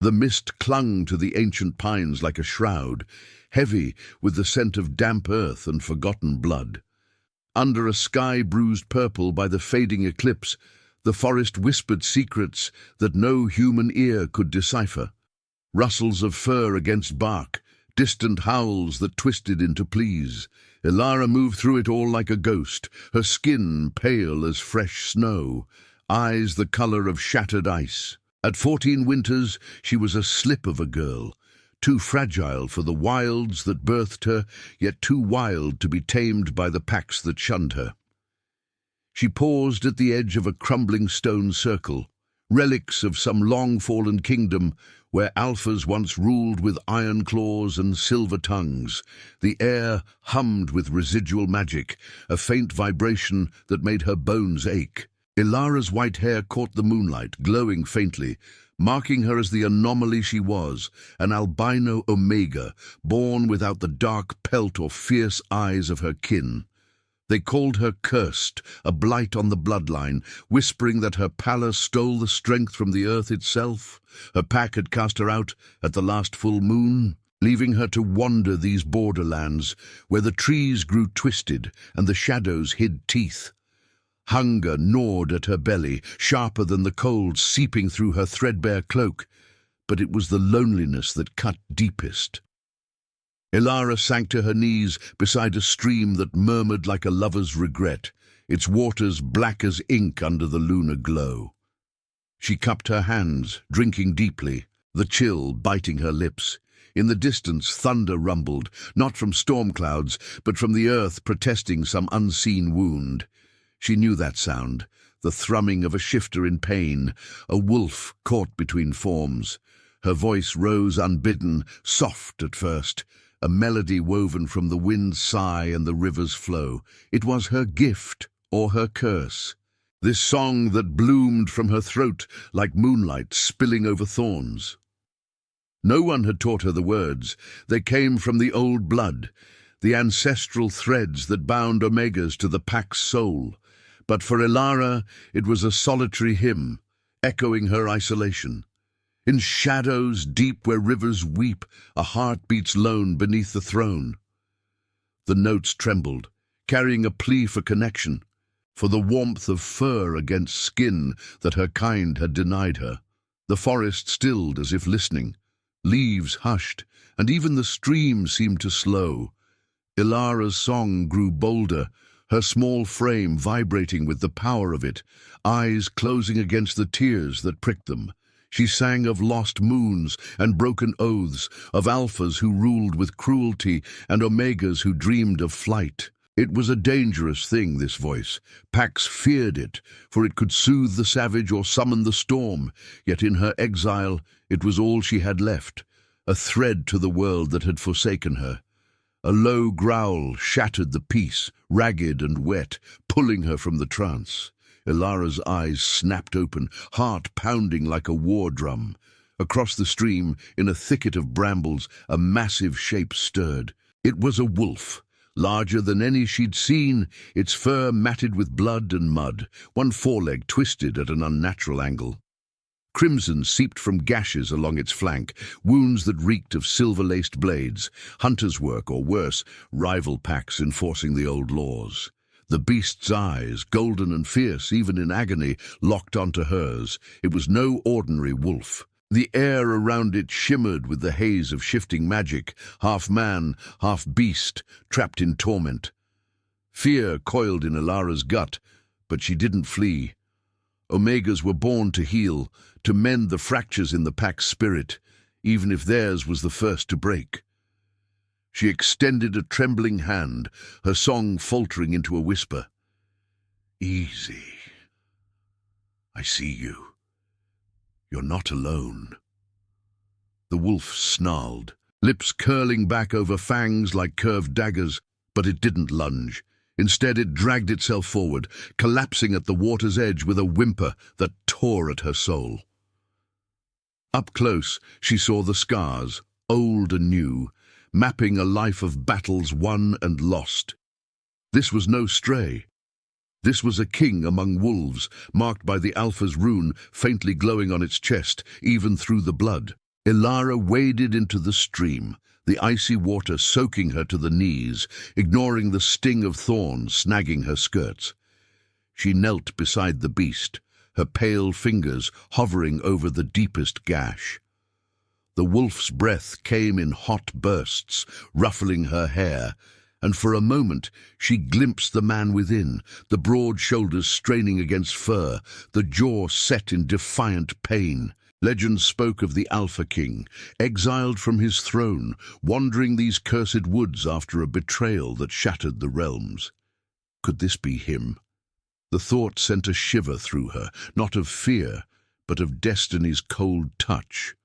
The mist clung to the ancient pines like a shroud, heavy with the scent of damp earth and forgotten blood. Under a sky bruised purple by the fading eclipse, the forest whispered secrets that no human ear could decipher. Rustles of fur against bark, distant howls that twisted into pleas. Ilara moved through it all like a ghost, her skin pale as fresh snow, eyes the color of shattered ice. At 14 winters, she was a slip of a girl, too fragile for the wilds that birthed her, yet too wild to be tamed by the packs that shunned her. She paused at the edge of a crumbling stone circle, relics of some long-fallen kingdom where alphas once ruled with iron claws and silver tongues. The air hummed with residual magic, a faint vibration that made her bones ache. Ilara's white hair caught the moonlight, glowing faintly, marking her as the anomaly she was, an albino omega, born without the dark pelt or fierce eyes of her kin. They called her cursed, a blight on the bloodline, whispering that her pallor stole the strength from the earth itself. Her pack had cast her out at the last full moon, leaving her to wander these borderlands, where the trees grew twisted and the shadows hid teeth. Hunger gnawed at her belly, sharper than the cold seeping through her threadbare cloak, but it was the loneliness that cut deepest. Ilara sank to her knees beside a stream that murmured like a lover's regret, its waters black as ink under the lunar glow. She cupped her hands, drinking deeply, the chill biting her lips. In the distance, thunder rumbled, not from storm clouds, but from the earth protesting some unseen wound. She knew that sound, the thrumming of a shifter in pain, a wolf caught between forms. Her voice rose unbidden, soft at first, a melody woven from the wind's sigh and the river's flow. It was her gift or her curse, this song that bloomed from her throat like moonlight spilling over thorns. No one had taught her the words. They came from the old blood, the ancestral threads that bound omegas to the pack's soul. But for Ilara, it was a solitary hymn, echoing her isolation. In shadows deep where rivers weep, a heart beats lone beneath the throne. The notes trembled, carrying a plea for connection, for the warmth of fur against skin that her kind had denied her. The forest stilled as if listening. Leaves hushed, and even the stream seemed to slow. Ilara's song grew bolder, her small frame vibrating with the power of it, eyes closing against the tears that pricked them. She sang of lost moons and broken oaths, of alphas who ruled with cruelty and omegas who dreamed of flight. It was a dangerous thing, this voice. Packs feared it, for it could soothe the savage or summon the storm. Yet in her exile, it was all she had left, a thread to the world that had forsaken her. A low growl shattered the peace, ragged and wet, pulling her from the trance. Ilara's eyes snapped open, heart pounding like a war drum. Across the stream, in a thicket of brambles, a massive shape stirred. It was a wolf, larger than any she'd seen, its fur matted with blood and mud, one foreleg twisted at an unnatural angle. Crimson seeped from gashes along its flank, wounds that reeked of silver-laced blades, hunter's work or worse, rival packs enforcing the old laws. The beast's eyes, golden and fierce even in agony, locked onto hers. It was no ordinary wolf. The air around it shimmered with the haze of shifting magic, half man, half beast, trapped in torment. Fear coiled in Ilara's gut, but she didn't flee. Omegas were born to heal, to mend the fractures in the pack's spirit, even if theirs was the first to break. She extended a trembling hand, her song faltering into a whisper. Easy. I see you. You're not alone. The wolf snarled, lips curling back over fangs like curved daggers, but it didn't lunge. Instead, it dragged itself forward, collapsing at the water's edge with a whimper that tore at her soul. Up close, she saw the scars, old and new, mapping a life of battles won and lost. This was no stray. This was a king among wolves, marked by the Alpha's rune faintly glowing on its chest, even through the blood. Ilara waded into the stream, the icy water soaking her to the knees, ignoring the sting of thorns snagging her skirts. She knelt beside the beast, her pale fingers hovering over the deepest gash. The wolf's breath came in hot bursts, ruffling her hair, and for a moment she glimpsed the man within, the broad shoulders straining against fur, the jaw set in defiant pain. Legend spoke of the Alpha King, exiled from his throne, wandering these cursed woods after a betrayal that shattered the realms. Could this be him? The thought sent a shiver through her, not of fear, but of destiny's cold touch.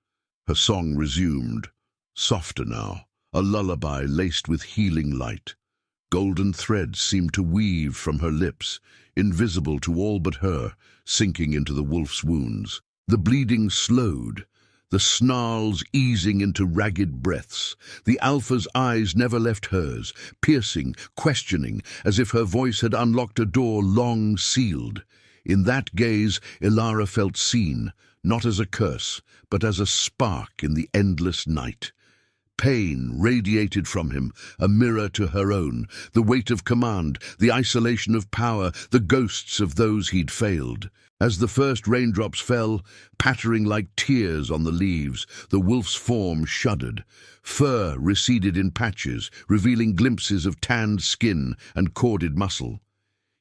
Her song resumed, softer now, a lullaby laced with healing light. Golden threads seemed to weave from her lips, invisible to all but her, sinking into the wolf's wounds. The bleeding slowed, the snarls easing into ragged breaths. The Alpha's eyes never left hers, piercing, questioning, as if her voice had unlocked a door long sealed. In that gaze, Ilara felt seen, not as a curse, but as a spark in the endless night. Pain radiated from him, a mirror to her own, the weight of command, the isolation of power, the ghosts of those he'd failed. As the first raindrops fell, pattering like tears on the leaves, the wolf's form shuddered. Fur receded in patches, revealing glimpses of tanned skin and corded muscle.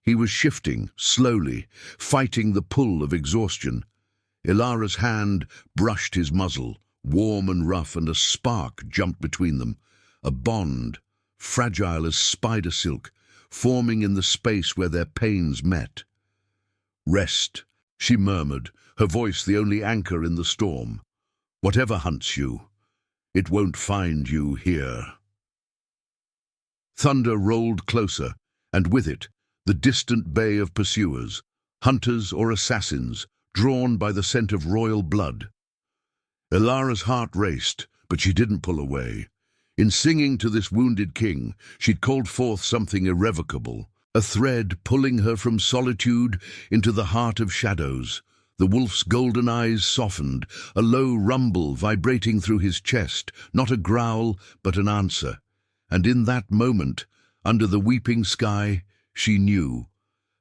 He was shifting, slowly, fighting the pull of exhaustion. Ilara's hand brushed his muzzle, warm and rough, and a spark jumped between them. A bond, fragile as spider silk, forming in the space where their pains met. "Rest," she murmured, her voice the only anchor in the storm. "Whatever hunts you, it won't find you here." Thunder rolled closer, and with it, the distant bay of pursuers, hunters or assassins, drawn by the scent of royal blood. Ilara's heart raced, but she didn't pull away. In singing to this wounded king, she'd called forth something irrevocable, a thread pulling her from solitude into the heart of shadows. The wolf's golden eyes softened, a low rumble vibrating through his chest, not a growl, but an answer. And in that moment, under the weeping sky, she knew.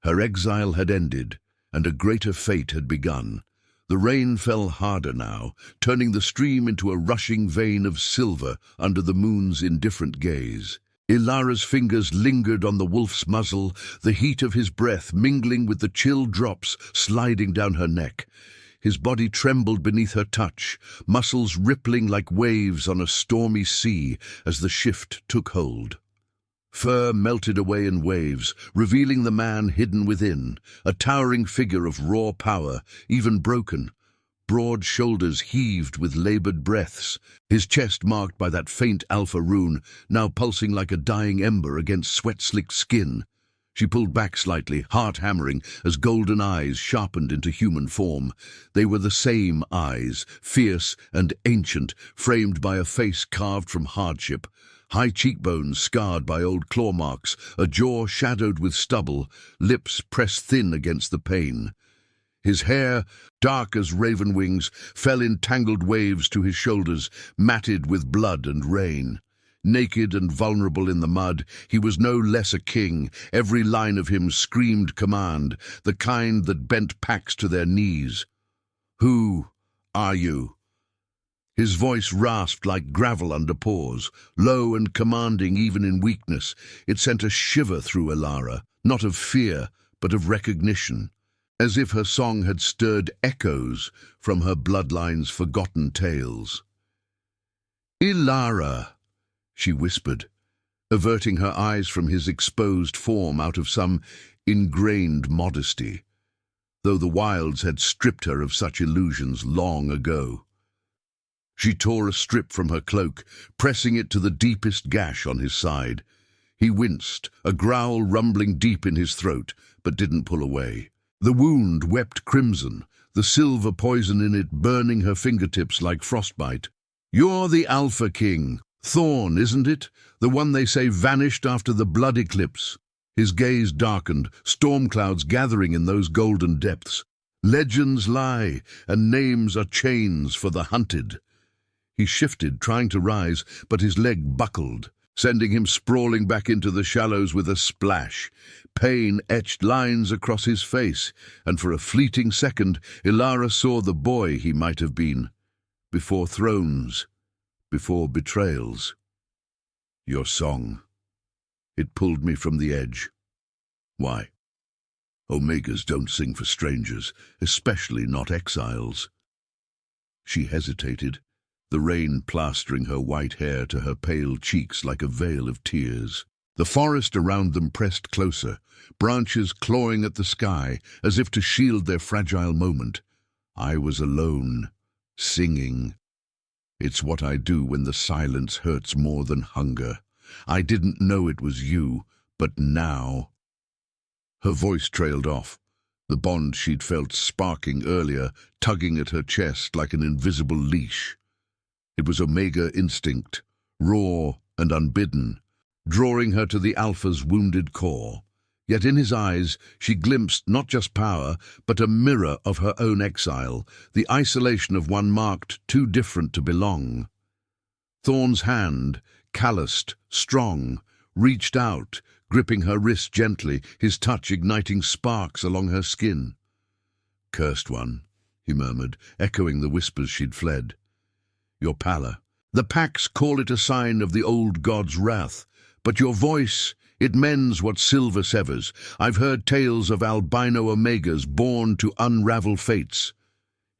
Her exile had ended, and a greater fate had begun. The rain fell harder now, turning the stream into a rushing vein of silver under the moon's indifferent gaze. Ilara's fingers lingered on the wolf's muzzle, the heat of his breath mingling with the chill drops sliding down her neck. His body trembled beneath her touch, muscles rippling like waves on a stormy sea as the shift took hold. Fur melted away in waves, revealing the man hidden within, a towering figure of raw power, even broken. Broad shoulders heaved with labored breaths, his chest marked by that faint alpha rune, now pulsing like a dying ember against sweat-slicked skin. She pulled back slightly, heart hammering, as golden eyes sharpened into human form. They were the same eyes, fierce and ancient, framed by a face carved from hardship. High cheekbones scarred by old claw marks, a jaw shadowed with stubble, lips pressed thin against the pain. His hair, dark as raven wings, fell in tangled waves to his shoulders, matted with blood and rain. Naked and vulnerable in the mud, he was no less a king. Every line of him screamed command, the kind that bent packs to their knees. "Who are you?" His voice rasped like gravel under paws, low and commanding even in weakness. It sent a shiver through Ilara, not of fear, but of recognition, as if her song had stirred echoes from her bloodline's forgotten tales. "Ilara," she whispered, averting her eyes from his exposed form out of some ingrained modesty, though the wilds had stripped her of such illusions long ago. She tore a strip from her cloak, pressing it to the deepest gash on his side. He winced, a growl rumbling deep in his throat, but didn't pull away. The wound wept crimson, the silver poison in it burning her fingertips like frostbite. "You're the Alpha King. Thorn, isn't it? The one they say vanished after the blood eclipse." His gaze darkened, storm clouds gathering in those golden depths. "Legends lie, and names are chains for the hunted." He shifted, trying to rise, but his leg buckled, sending him sprawling back into the shallows with a splash. Pain etched lines across his face, and for a fleeting second, Ilara saw the boy he might have been. Before thrones, before betrayals. Your song. It pulled me from the edge. Why? Omegas don't sing for strangers, especially not exiles. She hesitated, the rain plastering her white hair to her pale cheeks like a veil of tears. The forest around them pressed closer, branches clawing at the sky as if to shield their fragile moment. I was alone, singing. It's what I do when the silence hurts more than hunger. I didn't know it was you, but now. Her voice trailed off, the bond she'd felt sparking earlier, tugging at her chest like an invisible leash. It was Omega instinct, raw and unbidden, drawing her to the Alpha's wounded core. Yet in his eyes she glimpsed not just power, but a mirror of her own exile, the isolation of one marked too different to belong. Thorn's hand, calloused, strong, reached out, gripping her wrist gently, his touch igniting sparks along her skin. "Cursed one," he murmured, echoing the whispers she'd fled. "Your pallor. The packs call it a sign of the old god's wrath, but your voice, it mends what silver severs. I've heard tales of albino omegas born to unravel fates."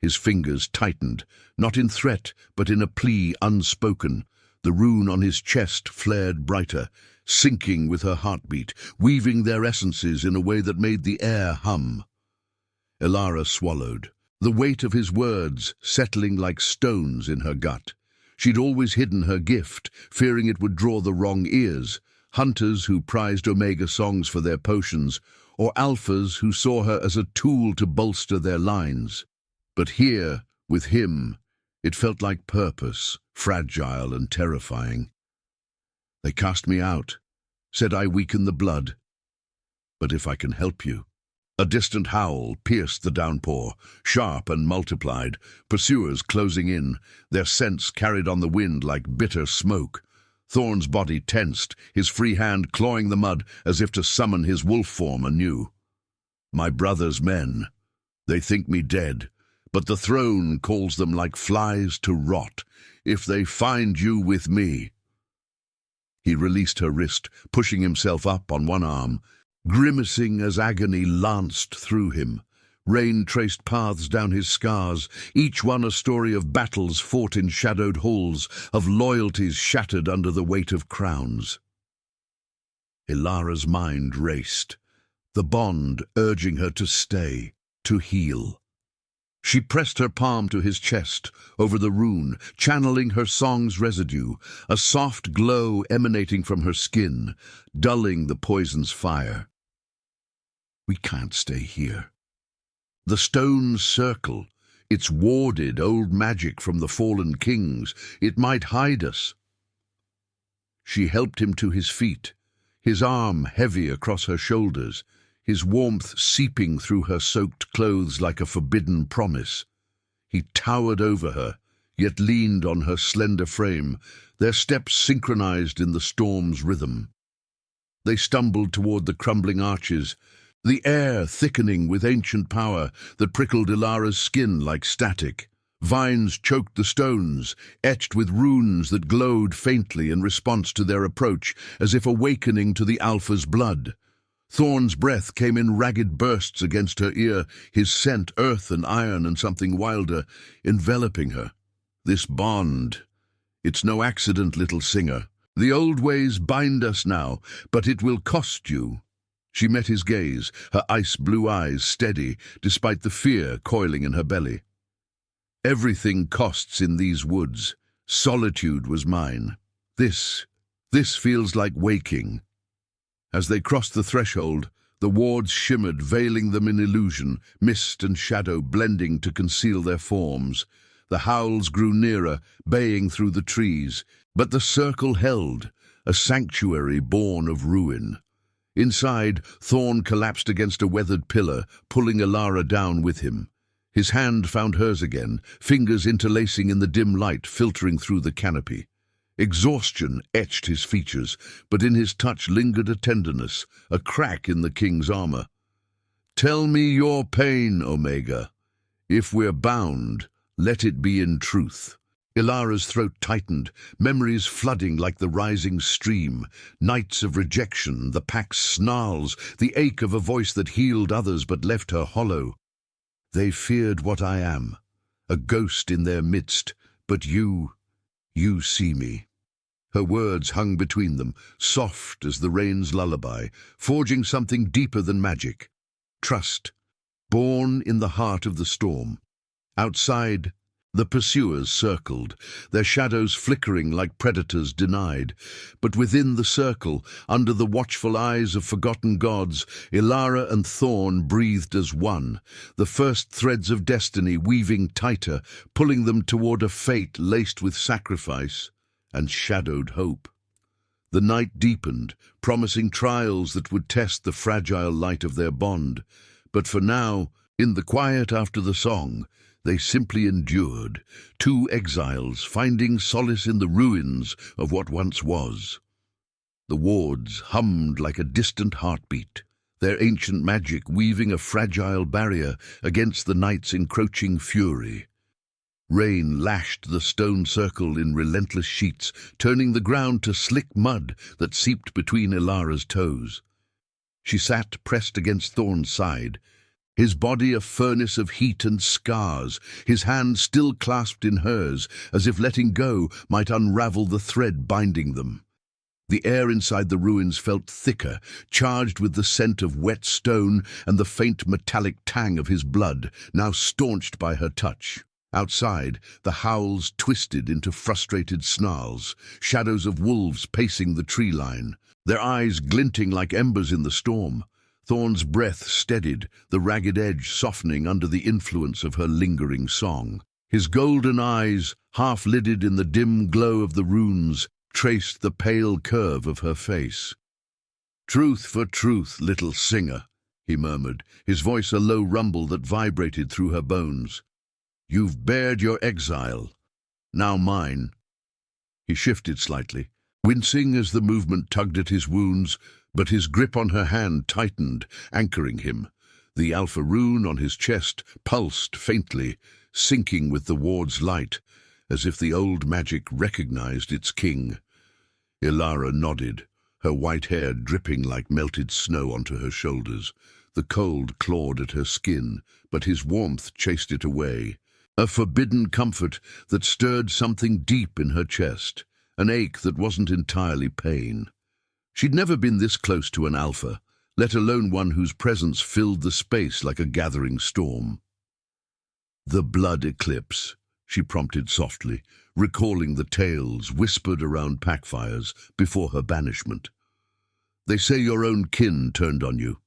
His fingers tightened, not in threat, but in a plea unspoken. The rune on his chest flared brighter, syncing with her heartbeat, weaving their essences in a way that made the air hum. Ilara swallowed, the weight of his words settling like stones in her gut. She'd always hidden her gift, fearing it would draw the wrong ears, hunters who prized Omega songs for their potions, or alphas who saw her as a tool to bolster their lines. But here, with him, it felt like purpose, fragile and terrifying. "They cast me out, said I weaken the blood. But if I can help you." A distant howl pierced the downpour, sharp and multiplied, pursuers closing in, their scents carried on the wind like bitter smoke. Thorn's body tensed, his free hand clawing the mud as if to summon his wolf form anew. "My brother's men. They think me dead, but the throne calls them like flies to rot. If they find you with me." He released her wrist, pushing himself up on one arm, grimacing as agony lanced through him. Rain traced paths down his scars, each one a story of battles fought in shadowed halls, of loyalties shattered under the weight of crowns. Ilara's mind raced, the bond urging her to stay, to heal. She pressed her palm to his chest, over the rune, channeling her song's residue, a soft glow emanating from her skin, dulling the poison's fire. "We can't stay here. The stone's circle, it's warded old magic from the fallen kings. It might hide us." She helped him to his feet, his arm heavy across her shoulders, his warmth seeping through her soaked clothes like a forbidden promise. He towered over her, yet leaned on her slender frame, their steps synchronized in the storm's rhythm. They stumbled toward the crumbling arches, the air thickening with ancient power that prickled Ilara's skin like static. Vines choked the stones, etched with runes that glowed faintly in response to their approach, as if awakening to the Alpha's blood. Thorn's breath came in ragged bursts against her ear, his scent earth and iron and something wilder, enveloping her. This bond, it's no accident, little singer. The old ways bind us now, but it will cost you. She met his gaze, her ice-blue eyes steady, despite the fear coiling in her belly. Everything costs in these woods. Solitude was mine. This feels like waking. As they crossed the threshold, the wards shimmered, veiling them in illusion, mist and shadow blending to conceal their forms. The howls grew nearer, baying through the trees, but the circle held, a sanctuary born of ruin. Inside, Thorn collapsed against a weathered pillar, pulling Ilara down with him. His hand found hers again, fingers interlacing in the dim light filtering through the canopy. Exhaustion etched his features, but in his touch lingered a tenderness, a crack in the king's armor. "Tell me your pain, Omega. If we're bound, let it be in truth." Ilara's throat tightened, memories flooding like the rising stream. Nights of rejection, the pack's snarls, the ache of a voice that healed others but left her hollow. "They feared what I am, a ghost in their midst, but you see me." Her words hung between them, soft as the rain's lullaby, forging something deeper than magic. Trust, born in the heart of the storm. Outside, the pursuers circled, their shadows flickering like predators denied. But within the circle, under the watchful eyes of forgotten gods, Ilara and Thorn breathed as one, the first threads of destiny weaving tighter, pulling them toward a fate laced with sacrifice and shadowed hope. The night deepened, promising trials that would test the fragile light of their bond. But for now, in the quiet after the song, they simply endured, two exiles finding solace in the ruins of what once was. The wards hummed like a distant heartbeat, their ancient magic weaving a fragile barrier against the night's encroaching fury. Rain lashed the stone circle in relentless sheets, turning the ground to slick mud that seeped between Ilara's toes. She sat pressed against Thorn's side, his body a furnace of heat and scars, his hand still clasped in hers, as if letting go might unravel the thread binding them. The air inside the ruins felt thicker, charged with the scent of wet stone and the faint metallic tang of his blood, now staunched by her touch. Outside, the howls twisted into frustrated snarls, shadows of wolves pacing the tree line, their eyes glinting like embers in the storm. Thorn's breath steadied, the ragged edge softening under the influence of her lingering song. His golden eyes, half-lidded in the dim glow of the runes, traced the pale curve of her face. "Truth for truth, little singer," he murmured, his voice a low rumble that vibrated through her bones. "You've bared your exile. Now mine." He shifted slightly, wincing as the movement tugged at his wounds, but his grip on her hand tightened, anchoring him. The alpha rune on his chest pulsed faintly, sinking with the ward's light, as if the old magic recognized its king. Ilara nodded, her white hair dripping like melted snow onto her shoulders. The cold clawed at her skin, but his warmth chased it away. A forbidden comfort that stirred something deep in her chest, an ache that wasn't entirely pain. She'd never been this close to an alpha, let alone one whose presence filled the space like a gathering storm. "The blood eclipse," she prompted softly, recalling the tales whispered around packfires before her banishment. "They say your own kin turned on you,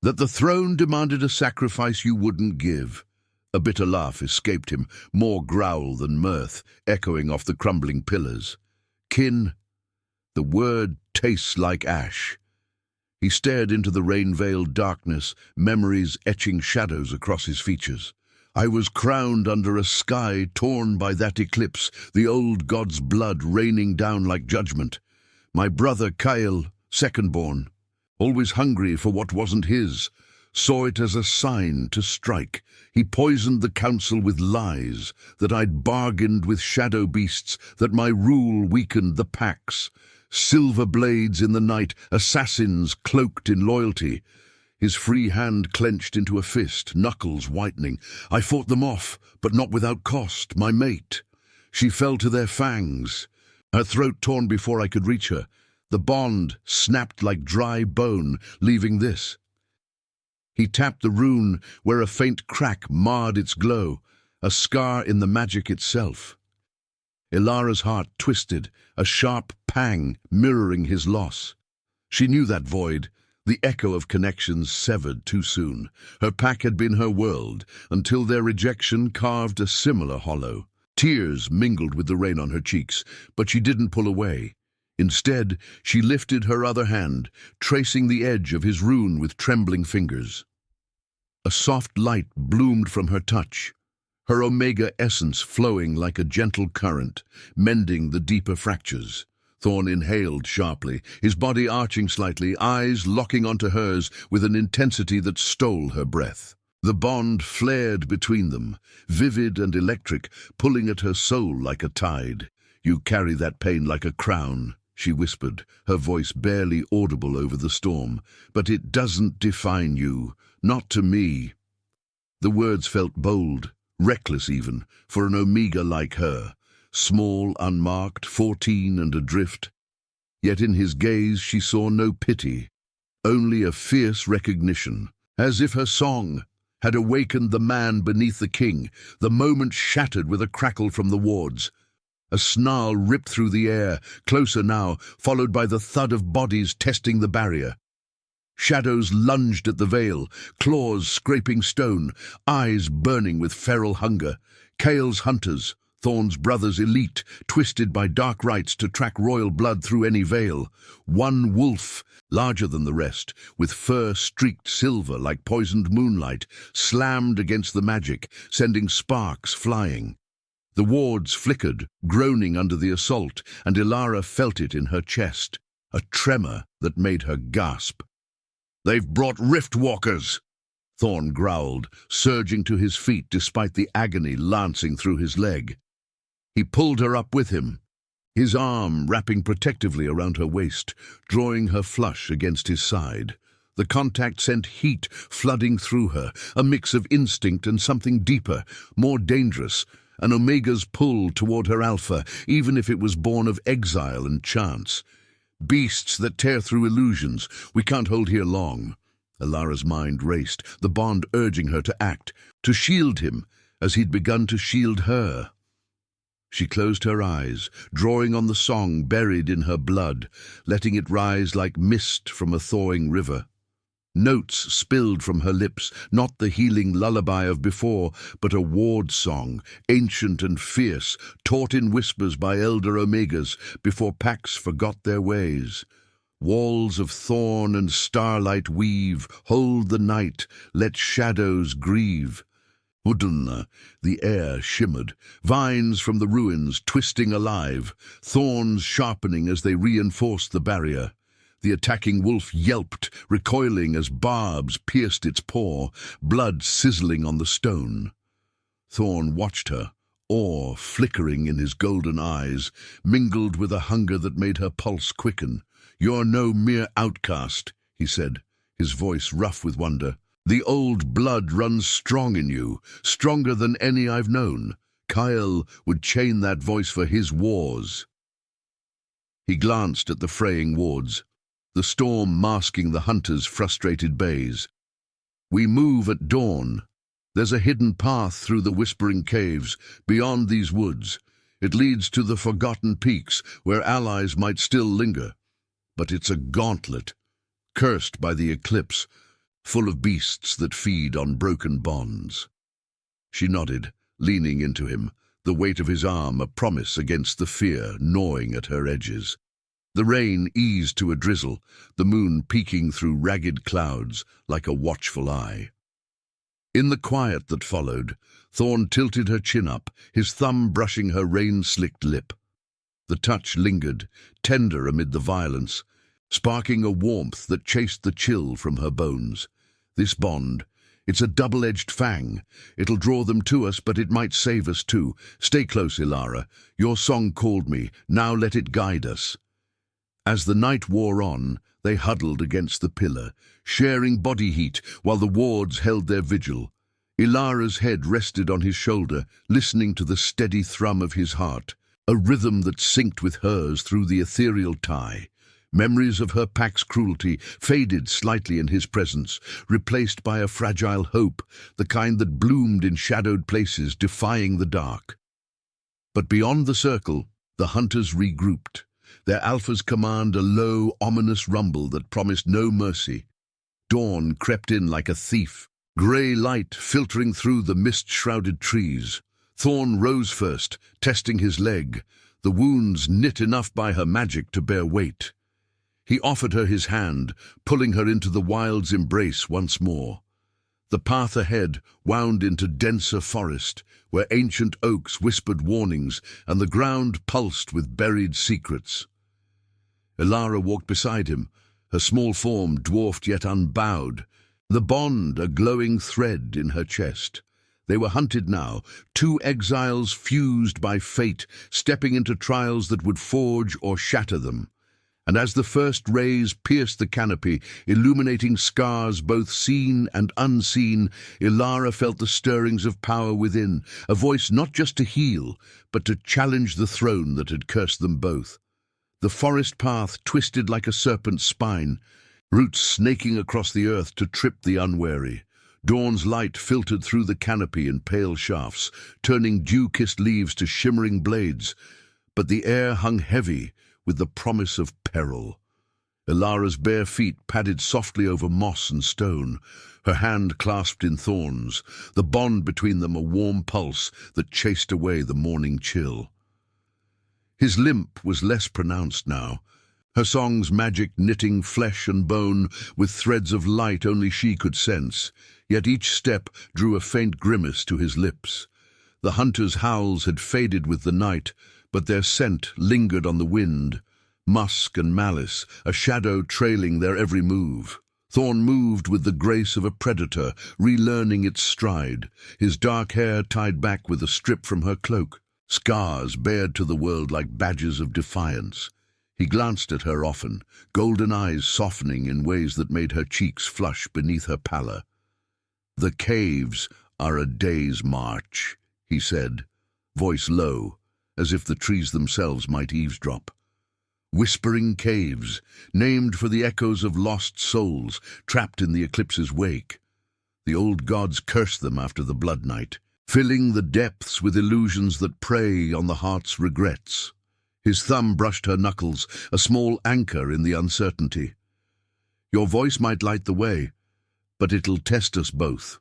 that the throne demanded a sacrifice you wouldn't give." A bitter laugh escaped him, more growl than mirth, echoing off the crumbling pillars. "Kin? The word tastes like ash." He stared into the rain-veiled darkness, memories etching shadows across his features. "I was crowned under a sky torn by that eclipse, the old god's blood raining down like judgment. My brother Kyle, second-born, always hungry for what wasn't his, saw it as a sign to strike. He poisoned the council with lies, that I'd bargained with shadow beasts, that my rule weakened the packs. Silver blades in the night, assassins cloaked in loyalty." His free hand clenched into a fist, knuckles whitening. "I fought them off, but not without cost, my mate. She fell to their fangs, her throat torn before I could reach her. The bond snapped like dry bone, leaving this." He tapped the rune where a faint crack marred its glow, a scar in the magic itself. Ilara's heart twisted, a sharp pang mirroring his loss. She knew that void, the echo of connections severed too soon. Her pack had been her world, until their rejection carved a similar hollow. Tears mingled with the rain on her cheeks, but she didn't pull away. Instead, she lifted her other hand, tracing the edge of his rune with trembling fingers. A soft light bloomed from her touch, her omega essence flowing like a gentle current, mending the deeper fractures. Thorn inhaled sharply, his body arching slightly, eyes locking onto hers with an intensity that stole her breath. The bond flared between them, vivid and electric, pulling at her soul like a tide. "You carry that pain like a crown," she whispered, her voice barely audible over the storm. "But it doesn't define you, not to me." The words felt bold, reckless even, for an Omega like her, small, unmarked, 14 and adrift. Yet in his gaze she saw no pity, only a fierce recognition, as if her song had awakened the man beneath the king. The moment shattered with a crackle from the wards. A snarl ripped through the air, closer now, followed by the thud of bodies testing the barrier. Shadows lunged at the veil, claws scraping stone, eyes burning with feral hunger. Kale's hunters, Thorn's brothers elite, twisted by dark rites to track royal blood through any veil. One wolf, larger than the rest, with fur streaked silver like poisoned moonlight, slammed against the magic, sending sparks flying. The wards flickered, groaning under the assault, and Ilara felt it in her chest, a tremor that made her gasp. "They've brought rift walkers," Thorn growled, surging to his feet despite the agony lancing through his leg. He pulled her up with him, his arm wrapping protectively around her waist, drawing her flush against his side. The contact sent heat flooding through her, a mix of instinct and something deeper, more dangerous, an Omega's pull toward her alpha, even if it was born of exile and chance. "Beasts that tear through illusions. We can't hold here long." Ilara's mind raced, the bond urging her to act, to shield him as he'd begun to shield her. She closed her eyes, drawing on the song buried in her blood, letting it rise like mist from a thawing river. Notes spilled from her lips, not the healing lullaby of before, but a ward song, ancient and fierce, taught in whispers by elder Omegas before packs forgot their ways. "Walls of thorn and starlight weave, hold the night, let shadows grieve." Udunna, the air shimmered, vines from the ruins twisting alive, thorns sharpening as they reinforced the barrier. The attacking wolf yelped, recoiling as barbs pierced its paw, blood sizzling on the stone. Thorn watched her, awe flickering in his golden eyes, mingled with a hunger that made her pulse quicken. "You're no mere outcast," he said, his voice rough with wonder. "The old blood runs strong in you, stronger than any I've known. Kyle would chain that voice for his wars." He glanced at the fraying wards, the storm masking the hunters' frustrated bays. "We move at dawn. There's a hidden path through the whispering caves, beyond these woods. It leads to the forgotten peaks, where allies might still linger. But it's a gauntlet, cursed by the eclipse, full of beasts that feed on broken bonds." She nodded, leaning into him, the weight of his arm a promise against the fear gnawing at her edges. The rain eased to a drizzle, the moon peeking through ragged clouds like a watchful eye. In the quiet that followed, Thorn tilted her chin up, his thumb brushing her rain-slicked lip. The touch lingered, tender amid the violence, sparking a warmth that chased the chill from her bones. This bond, it's a double-edged fang. It'll draw them to us, but it might save us too. Stay close, Ilara. Your song called me. Now let it guide us. As the night wore on, they huddled against the pillar, sharing body heat while the wards held their vigil. Ilara's head rested on his shoulder, listening to the steady thrum of his heart, a rhythm that synced with hers through the ethereal tie. Memories of her pack's cruelty faded slightly in his presence, replaced by a fragile hope, the kind that bloomed in shadowed places, defying the dark. But beyond the circle, the hunters regrouped, their alphas command a low, ominous rumble that promised no mercy. Dawn crept in like a thief, grey light filtering through the mist-shrouded trees. Thorn rose first, testing his leg, the wounds knit enough by her magic to bear weight. He offered her his hand, pulling her into the wild's embrace once more. The path ahead wound into denser forest, where ancient oaks whispered warnings and the ground pulsed with buried secrets. Ilara walked beside him, her small form dwarfed yet unbowed, the bond a glowing thread in her chest. They were hunted now, two exiles fused by fate, stepping into trials that would forge or shatter them. And as the first rays pierced the canopy, illuminating scars both seen and unseen, Ilara felt the stirrings of power within, a voice not just to heal, but to challenge the throne that had cursed them both. The forest path twisted like a serpent's spine, roots snaking across the earth to trip the unwary. Dawn's light filtered through the canopy in pale shafts, turning dew-kissed leaves to shimmering blades, but the air hung heavy with the promise of peril. Ilara's bare feet padded softly over moss and stone, her hand clasped in thorns, the bond between them a warm pulse that chased away the morning chill. His limp was less pronounced now, her song's magic knitting flesh and bone with threads of light only she could sense, yet each step drew a faint grimace to his lips. The hunter's howls had faded with the night, but their scent lingered on the wind, musk and malice, a shadow trailing their every move. Thorn moved with the grace of a predator, relearning its stride, his dark hair tied back with a strip from her cloak, scars bared to the world like badges of defiance. He glanced at her often, golden eyes softening in ways that made her cheeks flush beneath her pallor. "The caves are a day's march," he said, voice low, as if the trees themselves might eavesdrop. Whispering caves, named for the echoes of lost souls trapped in the eclipse's wake. The old gods cursed them after the blood night, filling the depths with illusions that prey on the heart's regrets. His thumb brushed her knuckles, a small anchor in the uncertainty. "Your voice might light the way, but it'll test us both."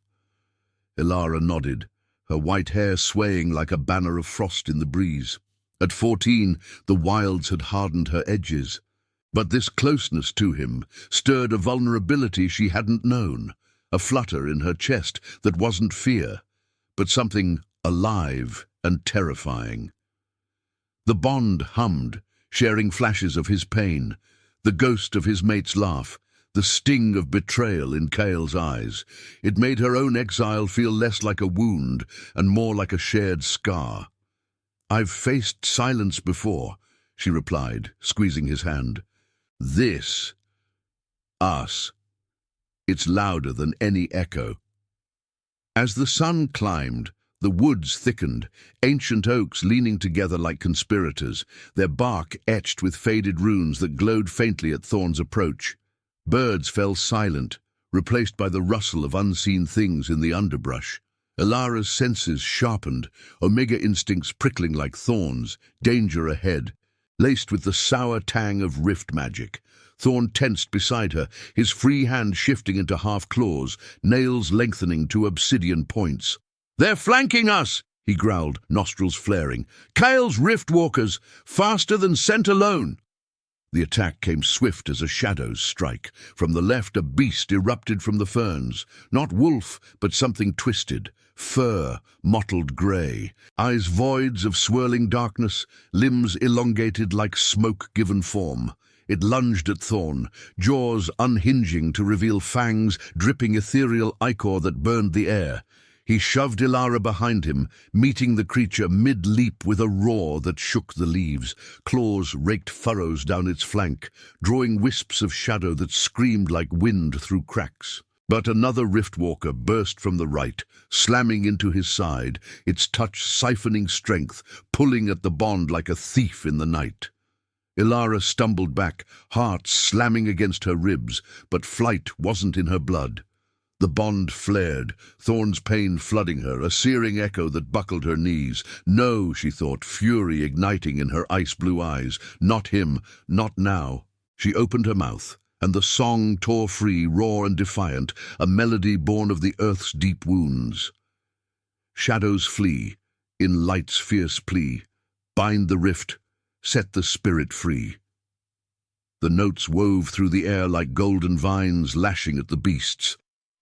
Ilara nodded, her white hair swaying like a banner of frost in the breeze. At 14, the wilds had hardened her edges, but this closeness to him stirred a vulnerability she hadn't known, a flutter in her chest that wasn't fear, but something alive and terrifying. The bond hummed, sharing flashes of his pain, the ghost of his mate's laugh, the sting of betrayal in Kael's eyes. It made her own exile feel less like a wound and more like a shared scar. "I've faced silence before," she replied, squeezing his hand. "This, us, it's louder than any echo." As the sun climbed, the woods thickened, ancient oaks leaning together like conspirators, their bark etched with faded runes that glowed faintly at Thorn's approach. Birds fell silent, replaced by the rustle of unseen things in the underbrush. Ilara's senses sharpened, omega instincts prickling like thorns, danger ahead, laced with the sour tang of rift magic. Thorn tensed beside her, his free hand shifting into half claws, nails lengthening to obsidian points. "They're flanking us!" he growled, nostrils flaring. "Kael's rift walkers, faster than scent alone!" The attack came swift as a shadow's strike. From the left, a beast erupted from the ferns. Not wolf, but something twisted. Fur, mottled grey. Eyes voids of swirling darkness, limbs elongated like smoke given form. It lunged at Thorn, jaws unhinging to reveal fangs dripping ethereal ichor that burned the air. He shoved Ilara behind him, meeting the creature mid-leap with a roar that shook the leaves. Claws raked furrows down its flank, drawing wisps of shadow that screamed like wind through cracks. But another riftwalker burst from the right, slamming into his side, its touch siphoning strength, pulling at the bond like a thief in the night. Ilara stumbled back, heart slamming against her ribs, but flight wasn't in her blood. The bond flared, Thorn's pain flooding her, a searing echo that buckled her knees. No, she thought, fury igniting in her ice-blue eyes. Not him, not now. She opened her mouth, and the song tore free, raw and defiant, a melody born of the earth's deep wounds. Shadows flee, in light's fierce plea. Bind the rift, set the spirit free. The notes wove through the air like golden vines lashing at the beasts.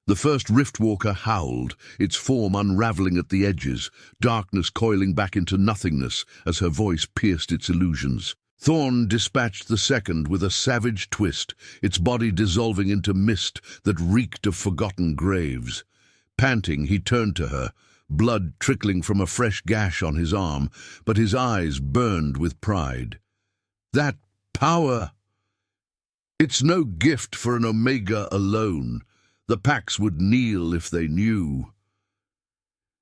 The first Riftwalker howled, its form unraveling at the edges, darkness coiling back into nothingness as her voice pierced its illusions. Thorn dispatched the second with a savage twist, its body dissolving into mist that reeked of forgotten graves. Panting, he turned to her, blood trickling from a fresh gash on his arm, but his eyes burned with pride. That power! It's no gift for an Omega alone. The packs would kneel if they knew.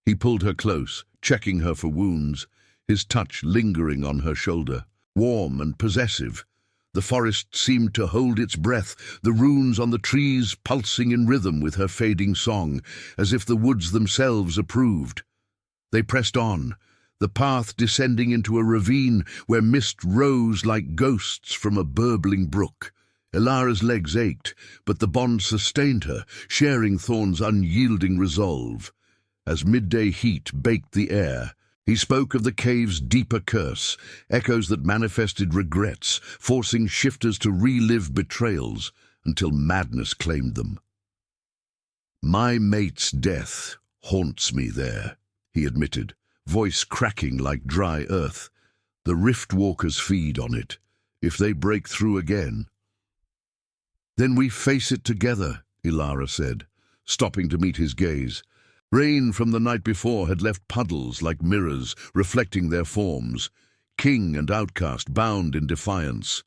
He pulled her close, checking her for wounds, his touch lingering on her shoulder. Warm and possessive. The forest seemed to hold its breath, the runes on the trees pulsing in rhythm with her fading song, as if the woods themselves approved. They pressed on, the path descending into a ravine where mist rose like ghosts from a burbling brook. Ilara's legs ached, but the bond sustained her, sharing Thorn's unyielding resolve. As midday heat baked the air, he spoke of the cave's deeper curse, echoes that manifested regrets, forcing shifters to relive betrayals until madness claimed them. "My mate's death haunts me there," he admitted, voice cracking like dry earth. "The Riftwalkers feed on it. If they break through again—" "Then we face it together," Ilara said, stopping to meet his gaze. Rain from the night before had left puddles like mirrors, reflecting their forms, king and outcast bound in defiance.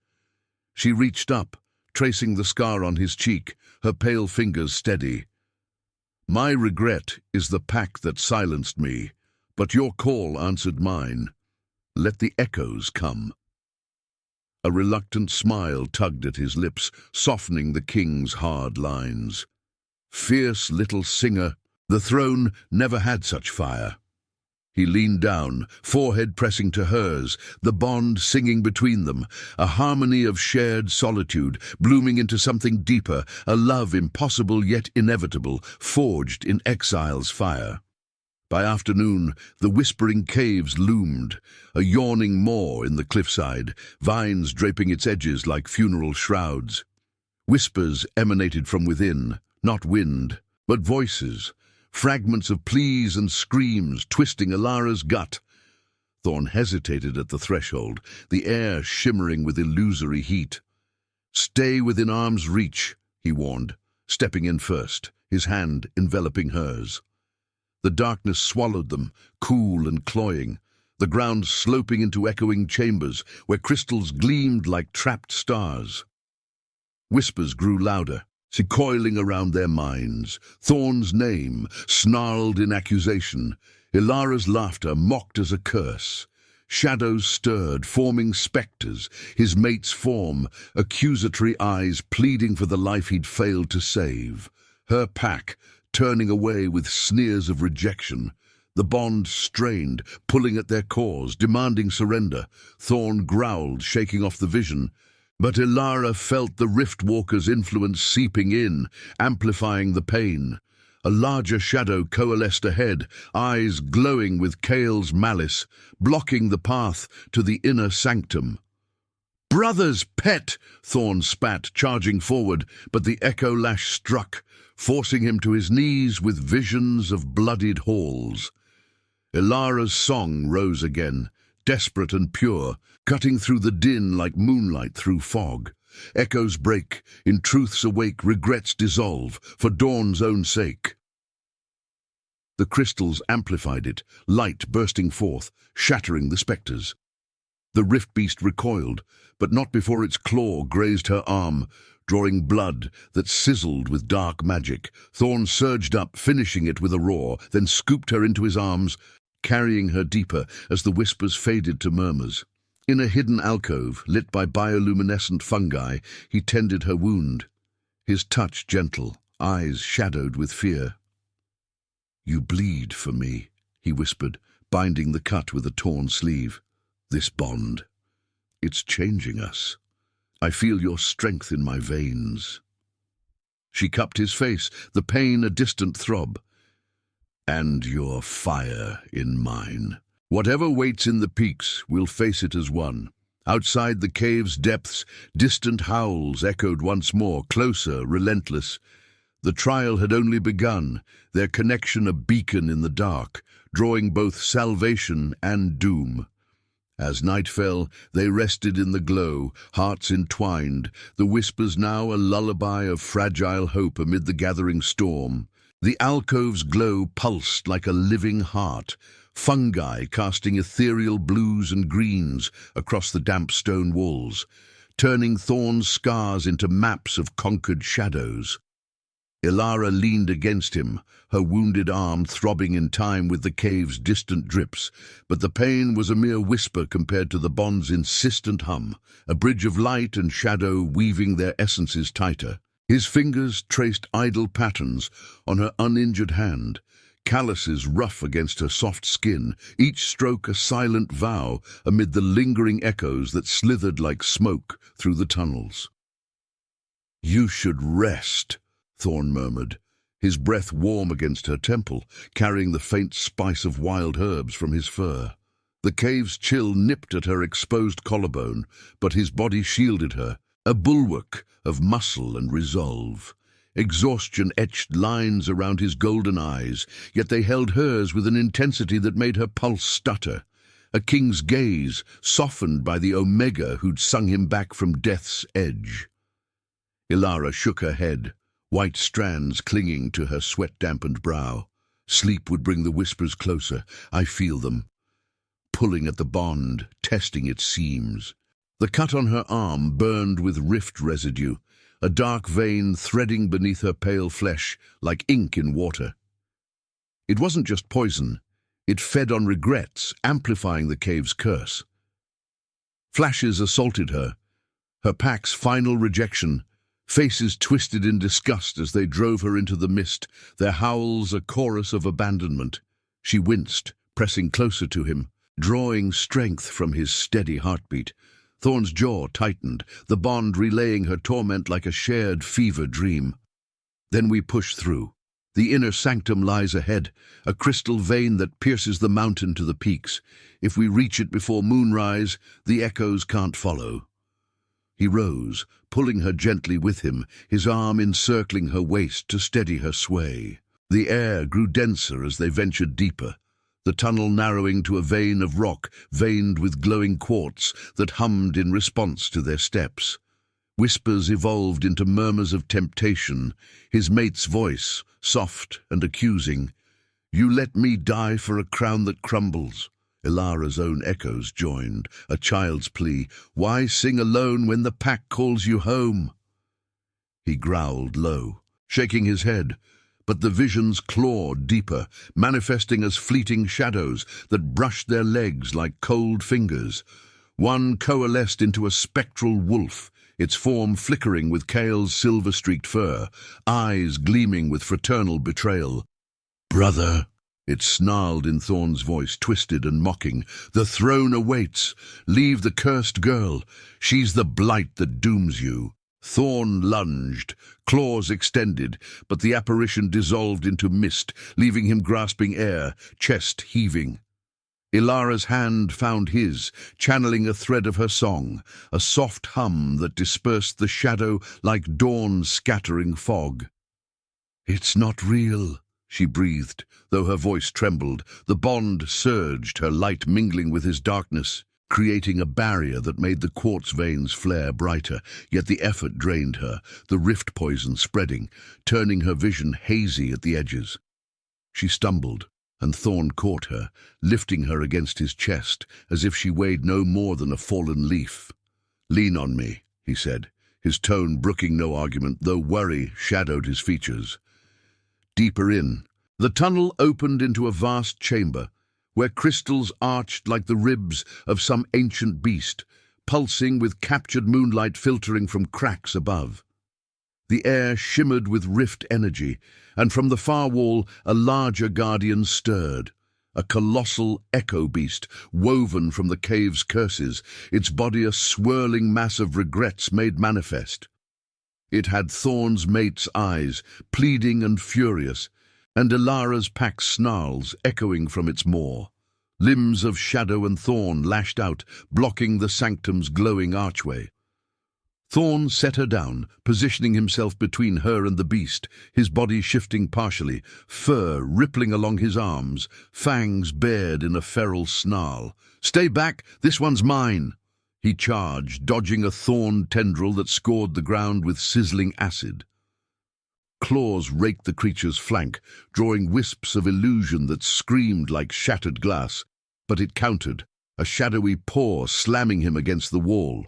She reached up, tracing the scar on his cheek, her pale fingers steady. "My regret is the pack that silenced me, but your call answered mine. Let the echoes come." A reluctant smile tugged at his lips, softening the king's hard lines. Fierce little singer, the throne never had such fire. He leaned down, forehead pressing to hers, the bond singing between them, a harmony of shared solitude, blooming into something deeper, a love impossible yet inevitable, forged in exile's fire. By afternoon, the whispering caves loomed, a yawning maw in the cliffside, vines draping its edges like funeral shrouds. Whispers emanated from within, not wind, but voices, fragments of pleas and screams twisting Ilara's gut. Thorn hesitated at the threshold, the air shimmering with illusory heat. "Stay within arm's reach," he warned, stepping in first, his hand enveloping hers. The darkness swallowed them, cool and cloying, the ground sloping into echoing chambers where crystals gleamed like trapped stars. Whispers grew louder, coiling around their minds. Thorn's name, snarled in accusation. Ilara's laughter mocked as a curse. Shadows stirred, forming spectres, his mate's form, accusatory eyes pleading for the life he'd failed to save. Her pack, turning away with sneers of rejection. The bond strained, pulling at their cores, demanding surrender. Thorn growled, shaking off the vision. But Ilara felt the Riftwalker's influence seeping in, amplifying the pain. A larger shadow coalesced ahead, eyes glowing with Kale's malice, blocking the path to the inner sanctum. "Brother's pet!" Thorn spat, charging forward, but the echo lash struck, forcing him to his knees with visions of bloodied halls. Ilara's song rose again, desperate and pure, cutting through the din like moonlight through fog. Echoes break, in truths awake, regrets dissolve, for dawn's own sake. The crystals amplified it, light bursting forth, shattering the spectres. The rift beast recoiled, but not before its claw grazed her arm, drawing blood that sizzled with dark magic. Thorn surged up, finishing it with a roar, then scooped her into his arms, carrying her deeper as the whispers faded to murmurs. In a hidden alcove, lit by bioluminescent fungi, he tended her wound, his touch gentle, eyes shadowed with fear. "You bleed for me," he whispered, binding the cut with a torn sleeve. "This bond, it's changing us. I feel your strength in my veins." She cupped his face, the pain a distant throb. "And your fire in mine. Whatever waits in the peaks, we'll face it as one." Outside the cave's depths, distant howls echoed once more, closer, relentless. The trial had only begun, their connection a beacon in the dark, drawing both salvation and doom. As night fell, they rested in the glow, hearts entwined, the whispers now a lullaby of fragile hope amid the gathering storm. The alcove's glow pulsed like a living heart, fungi casting ethereal blues and greens across the damp stone walls, turning Thorn's scars into maps of conquered shadows. Ilara leaned against him, her wounded arm throbbing in time with the cave's distant drips, but the pain was a mere whisper compared to the bond's insistent hum, a bridge of light and shadow weaving their essences tighter. His fingers traced idle patterns on her uninjured hand, calluses rough against her soft skin, each stroke a silent vow amid the lingering echoes that slithered like smoke through the tunnels. "You should rest," Thorn murmured, his breath warm against her temple, carrying the faint spice of wild herbs from his fur. The cave's chill nipped at her exposed collarbone, but his body shielded her, a bulwark of muscle and resolve. Exhaustion etched lines around his golden eyes, yet they held hers with an intensity that made her pulse stutter. A king's gaze, softened by the Omega who'd sung him back from death's edge. Ilara shook her head, white strands clinging to her sweat-dampened brow. Sleep would bring the whispers closer. I feel them, pulling at the bond, testing its seams. The cut on her arm burned with rift residue, a dark vein threading beneath her pale flesh like ink in water. It wasn't just poison. It fed on regrets, amplifying the cave's curse. Flashes assaulted her, her pack's final rejection, faces twisted in disgust as they drove her into the mist, their howls a chorus of abandonment. She winced, pressing closer to him, drawing strength from his steady heartbeat. Thorn's jaw tightened, the bond relaying her torment like a shared fever dream. Then we push through. The inner sanctum lies ahead, a crystal vein that pierces the mountain to the peaks. If we reach it before moonrise, the echoes can't follow. He rose, pulling her gently with him, his arm encircling her waist to steady her sway. The air grew denser as they ventured deeper, the tunnel narrowing to a vein of rock veined with glowing quartz that hummed in response to their steps. Whispers evolved into murmurs of temptation, his mate's voice, soft and accusing. "You let me die for a crown that crumbles." Ilara's own echoes joined, a child's plea. "Why sing alone when the pack calls you home?" He growled low, shaking his head, but the visions clawed deeper, manifesting as fleeting shadows that brushed their legs like cold fingers. One coalesced into a spectral wolf, its form flickering with Kale's silver-streaked fur, eyes gleaming with fraternal betrayal. "Brother," it snarled in Thorn's voice, twisted and mocking, "the throne awaits. Leave the cursed girl. She's the blight that dooms you." Thorn lunged, claws extended, but the apparition dissolved into mist, leaving him grasping air, chest heaving. Ilara's hand found his, channeling a thread of her song, a soft hum that dispersed the shadow like dawn's scattering fog. "It's not real," she breathed, though her voice trembled. The bond surged, her light mingling with his darkness, creating a barrier that made the quartz veins flare brighter, yet the effort drained her, the rift poison spreading, turning her vision hazy at the edges. She stumbled, and Thorn caught her, lifting her against his chest, as if she weighed no more than a fallen leaf. "Lean on me," he said, his tone brooking no argument, though worry shadowed his features. Deeper in, the tunnel opened into a vast chamber, where crystals arched like the ribs of some ancient beast, pulsing with captured moonlight filtering from cracks above. The air shimmered with rift energy, and from the far wall a larger guardian stirred, a colossal echo beast woven from the cave's curses, its body a swirling mass of regrets made manifest. It had Thorn's mate's eyes, pleading and furious, and Ilara's packed snarls echoing from its maw. Limbs of shadow and thorn lashed out, blocking the sanctum's glowing archway. Thorn set her down, positioning himself between her and the beast, his body shifting partially, fur rippling along his arms, fangs bared in a feral snarl. "Stay back, this one's mine!" He charged, dodging a thorn tendril that scored the ground with sizzling acid. Claws raked the creature's flank, drawing wisps of illusion that screamed like shattered glass, but it countered, a shadowy paw slamming him against the wall.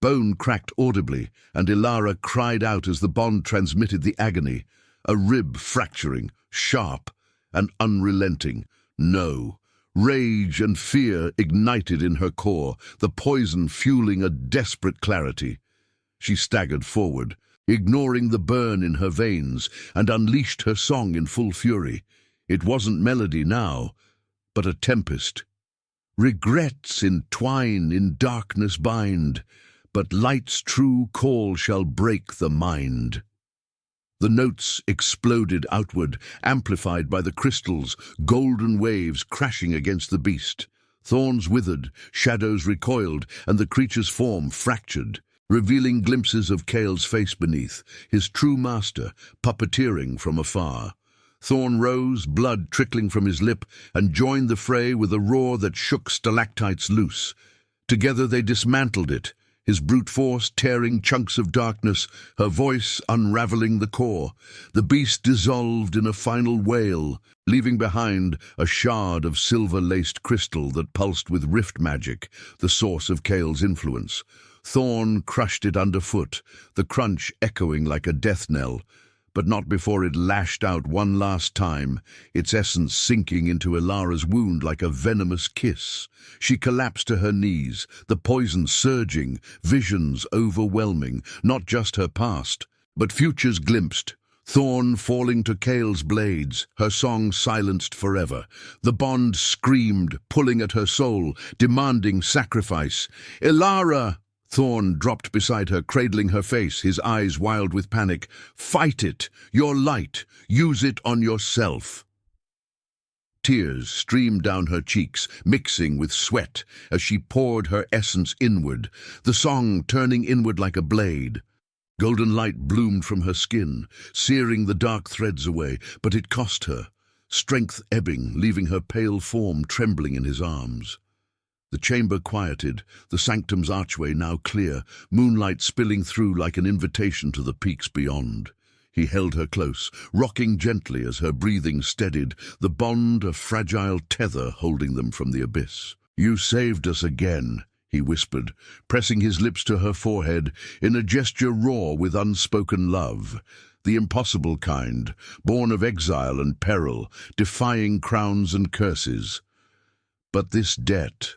Bone cracked audibly, and Ilara cried out as the bond transmitted the agony, a rib fracturing, sharp and unrelenting. No. Rage and fear ignited in her core, the poison fueling a desperate clarity. She staggered forward, ignoring the burn in her veins, and unleashed her song in full fury. It wasn't melody now, but a tempest. Regrets entwine, in darkness bind, but light's true call shall break the mind. The notes exploded outward, amplified by the crystals, golden waves crashing against the beast. Thorns withered, shadows recoiled, and the creature's form fractured, revealing glimpses of Kale's face beneath, his true master, puppeteering from afar. Thorn rose, blood trickling from his lip, and joined the fray with a roar that shook stalactites loose. Together they dismantled it, his brute force tearing chunks of darkness, her voice unraveling the core. The beast dissolved in a final wail, leaving behind a shard of silver-laced crystal that pulsed with rift magic, the source of Kale's influence. Thorn crushed it underfoot, the crunch echoing like a death knell, but not before it lashed out one last time, its essence sinking into Ilara's wound like a venomous kiss. She collapsed to her knees, the poison surging, visions overwhelming, not just her past, but futures glimpsed. Thorn falling to Kale's blades, her song silenced forever. The bond screamed, pulling at her soul, demanding sacrifice. "Ilara!" Thorn dropped beside her, cradling her face, his eyes wild with panic. "Fight it! Your light! Use it on yourself!" Tears streamed down her cheeks, mixing with sweat, as she poured her essence inward, the song turning inward like a blade. Golden light bloomed from her skin, searing the dark threads away, but it cost her, strength ebbing, leaving her pale form trembling in his arms. The chamber quieted, the sanctum's archway now clear, moonlight spilling through like an invitation to the peaks beyond. He held her close, rocking gently as her breathing steadied, the bond a fragile tether holding them from the abyss. "You saved us again," he whispered, pressing his lips to her forehead in a gesture raw with unspoken love. The impossible kind, born of exile and peril, defying crowns and curses. "But this debt,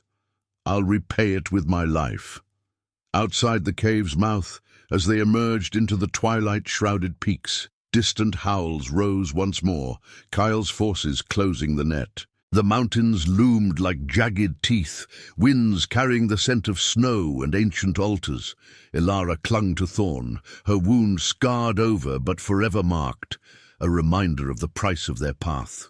I'll repay it with my life." Outside the cave's mouth, as they emerged into the twilight-shrouded peaks, distant howls rose once more, Kyle's forces closing the net. The mountains loomed like jagged teeth, winds carrying the scent of snow and ancient altars. Ilara clung to Thorn, her wound scarred over but forever marked, a reminder of the price of their path.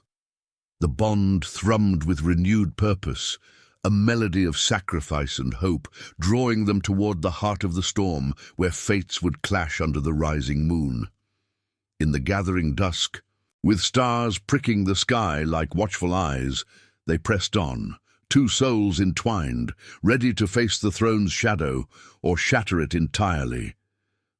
The bond thrummed with renewed purpose, a melody of sacrifice and hope, drawing them toward the heart of the storm, where fates would clash under the rising moon. In the gathering dusk, with stars pricking the sky like watchful eyes, they pressed on, two souls entwined, ready to face the throne's shadow or shatter it entirely.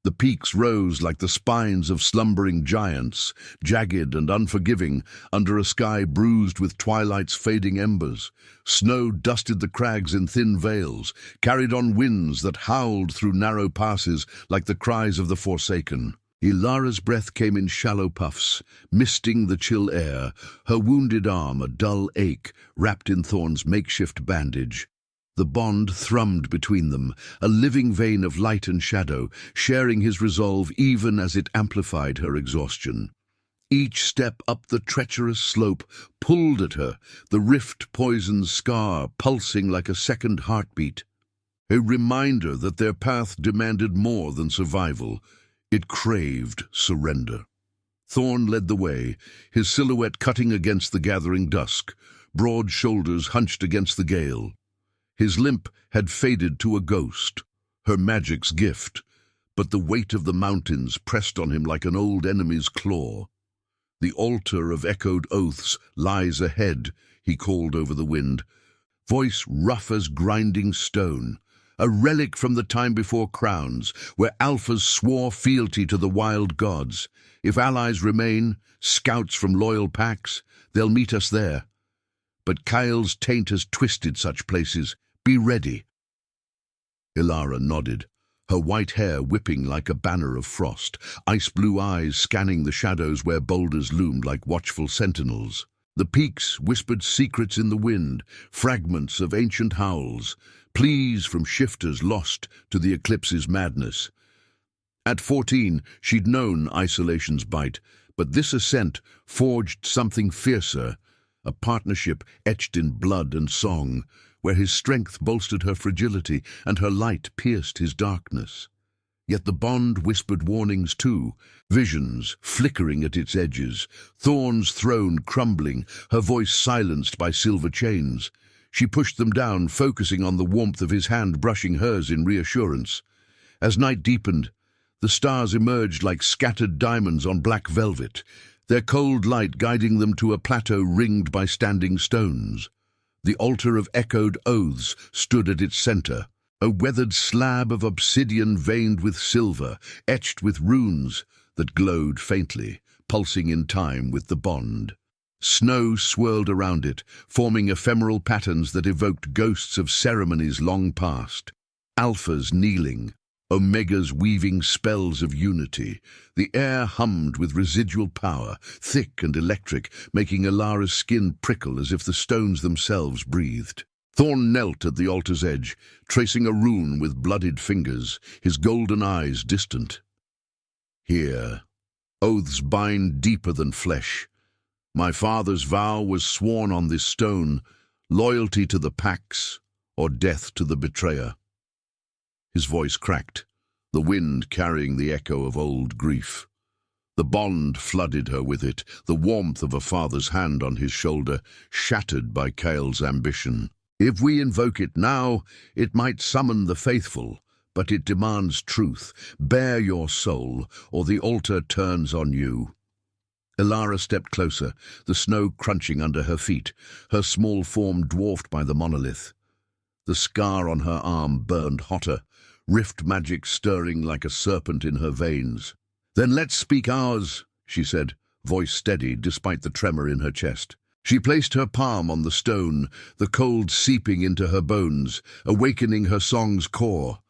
The peaks rose like the spines of slumbering giants, jagged and unforgiving, under a sky bruised with twilight's fading embers. Snow dusted the crags in thin veils, carried on winds that howled through narrow passes like the cries of the forsaken. Ilara's breath came in shallow puffs, misting the chill air, her wounded arm a dull ache wrapped in Thorn's makeshift bandage. The bond thrummed between them, a living vein of light and shadow, sharing his resolve even as it amplified her exhaustion. Each step up the treacherous slope pulled at her, the rift-poisoned scar pulsing like a second heartbeat. A reminder that their path demanded more than survival. It craved surrender. Thorn led the way, his silhouette cutting against the gathering dusk, broad shoulders hunched against the gale. His limp had faded to a ghost, her magic's gift, but the weight of the mountains pressed on him like an old enemy's claw. The altar of echoed oaths lies ahead, he called over the wind, voice rough as grinding stone, a relic from the time before crowns, where alphas swore fealty to the wild gods. If allies remain, scouts from loyal packs, they'll meet us there. But Kyle's taint has twisted such places. Be ready. Ilara nodded, her white hair whipping like a banner of frost, ice-blue eyes scanning the shadows where boulders loomed like watchful sentinels. The peaks whispered secrets in the wind, fragments of ancient howls, pleas from shifters lost to the eclipse's madness. At 14, she'd known isolation's bite, but this ascent forged something fiercer, a partnership etched in blood and song, where his strength bolstered her fragility and her light pierced his darkness. Yet the bond whispered warnings too, visions flickering at its edges, thorns thrown crumbling, her voice silenced by silver chains. She pushed them down, focusing on the warmth of his hand brushing hers in reassurance. As night deepened, the stars emerged like scattered diamonds on black velvet, their cold light guiding them to a plateau ringed by standing stones. The altar of echoed oaths stood at its center, a weathered slab of obsidian veined with silver, etched with runes that glowed faintly, pulsing in time with the bond. Snow swirled around it, forming ephemeral patterns that evoked ghosts of ceremonies long past. Alphas kneeling, Omegas weaving spells of unity. The air hummed with residual power, thick and electric, making Ilara's skin prickle as if the stones themselves breathed. Thorn knelt at the altar's edge, tracing a rune with bloodied fingers, his golden eyes distant. Here, oaths bind deeper than flesh. My father's vow was sworn on this stone, loyalty to the Pax or death to the betrayer. His voice cracked, the wind carrying the echo of old grief. The bond flooded her with it, the warmth of a father's hand on his shoulder, shattered by Kyle's ambition. If we invoke it now, it might summon the faithful, but it demands truth. Bare your soul, or the altar turns on you. Ilara stepped closer, the snow crunching under her feet, her small form dwarfed by the monolith. The scar on her arm burned hotter, rift magic stirring like a serpent in her veins. "Then let's speak ours," she said, voice steady despite the tremor in her chest. She placed her palm on the stone, the cold seeping into her bones, awakening her song's core.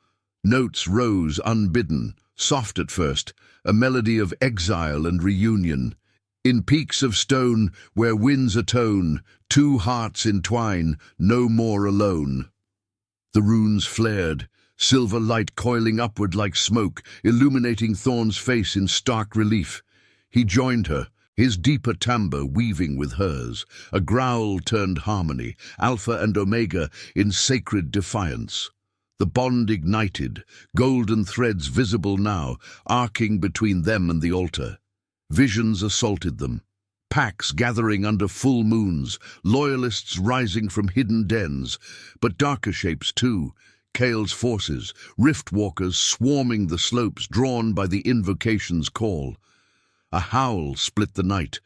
Notes rose unbidden, soft at first, a melody of exile and reunion. In peaks of stone, where winds atone, two hearts entwine, no more alone. The runes flared, silver light coiling upward like smoke, illuminating Thorn's face in stark relief. He joined her, his deeper timbre weaving with hers. A growl turned harmony, Alpha and Omega in sacred defiance. The bond ignited, golden threads visible now, arcing between them and the altar. Visions assaulted them. Packs gathering under full moons, loyalists rising from hidden dens, but darker shapes too. Kale's forces, rift walkers swarming the slopes drawn by the invocation's call. A howl split the night,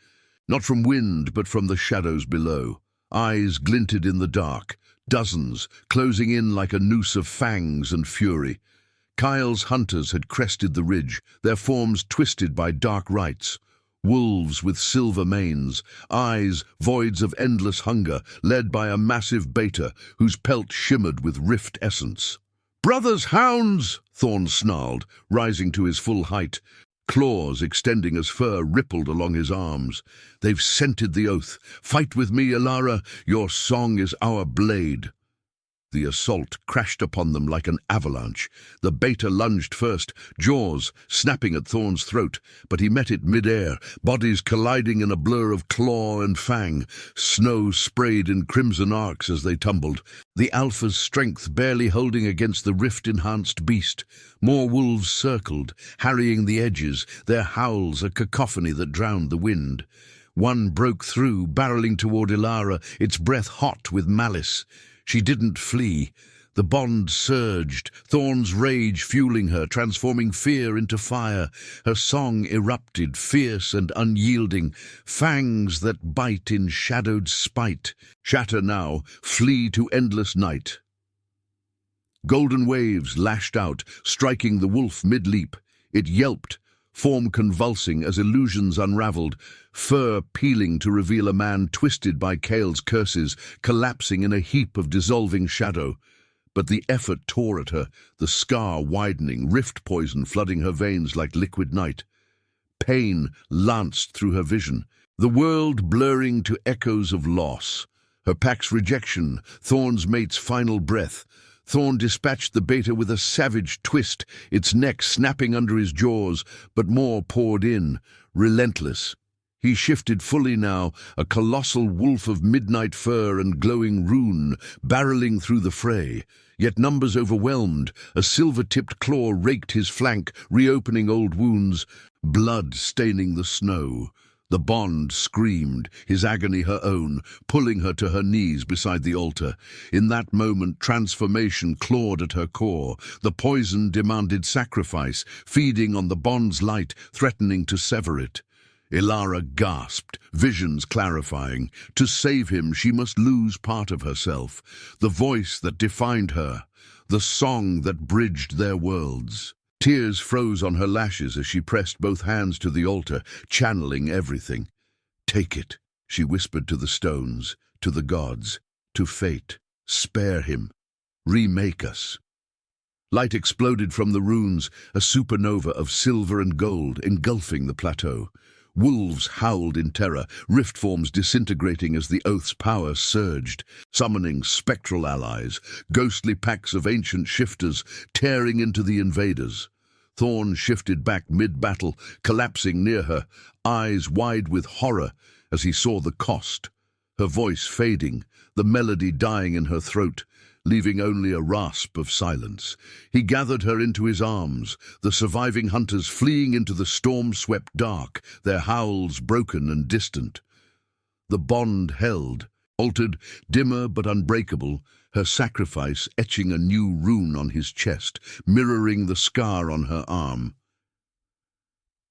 not from wind but from the shadows below. Eyes glinted in the dark, dozens closing in like a noose of fangs and fury. Kyle's hunters had crested the ridge, their forms twisted by dark rites. Wolves with silver manes, eyes voids of endless hunger, led by a massive beta whose pelt shimmered with rift essence. "Brothers hounds!" Thorn snarled, rising to his full height. Claws extending as fur rippled along his arms. "They've scented the oath. Fight with me, Ilara. Your song is our blade." The assault crashed upon them like an avalanche. The beta lunged first, jaws snapping at Thorn's throat, but he met it mid-air, bodies colliding in a blur of claw and fang. Snow sprayed in crimson arcs as they tumbled, the alpha's strength barely holding against the rift-enhanced beast. More wolves circled, harrying the edges, their howls a cacophony that drowned the wind. One broke through, barreling toward Ilara, its breath hot with malice. She didn't flee. The bond surged, Thorn's rage fueling her, transforming fear into fire. Her song erupted, fierce and unyielding, fangs that bite in shadowed spite. Shatter now, flee to endless night. Golden waves lashed out, striking the wolf mid-leap. It yelped, form convulsing as illusions unraveled, fur peeling to reveal a man twisted by Kale's curses, collapsing in a heap of dissolving shadow. But the effort tore at her, the scar widening, rift poison flooding her veins like liquid night. Pain lanced through her vision, the world blurring to echoes of loss. Her pack's rejection, Thorn's mate's final breath. Thorn dispatched the beta with a savage twist, its neck snapping under his jaws, but more poured in, relentless. He shifted fully now, a colossal wolf of midnight fur and glowing rune, barreling through the fray. Yet numbers overwhelmed, a silver-tipped claw raked his flank, reopening old wounds, blood staining the snow. The bond screamed, his agony her own, pulling her to her knees beside the altar. In that moment, transformation clawed at her core. The poison demanded sacrifice, feeding on the bond's light, threatening to sever it. Ilara gasped, visions clarifying. To save him, she must lose part of herself, the voice that defined her, the song that bridged their worlds. Tears froze on her lashes as she pressed both hands to the altar, channeling everything. "Take it," she whispered to the stones, to the gods, to fate. "Spare him. Remake us." Light exploded from the runes, a supernova of silver and gold engulfing the plateau. Wolves howled in terror, rift forms disintegrating as the oath's power surged, summoning spectral allies, ghostly packs of ancient shifters tearing into the invaders. Thorn shifted back mid-battle, collapsing near her, eyes wide with horror as he saw the cost. Her voice fading, the melody dying in her throat, leaving only a rasp of silence. He gathered her into his arms, the surviving hunters fleeing into the storm-swept dark, their howls broken and distant. The bond held, altered, dimmer but unbreakable, her sacrifice etching a new rune on his chest, mirroring the scar on her arm.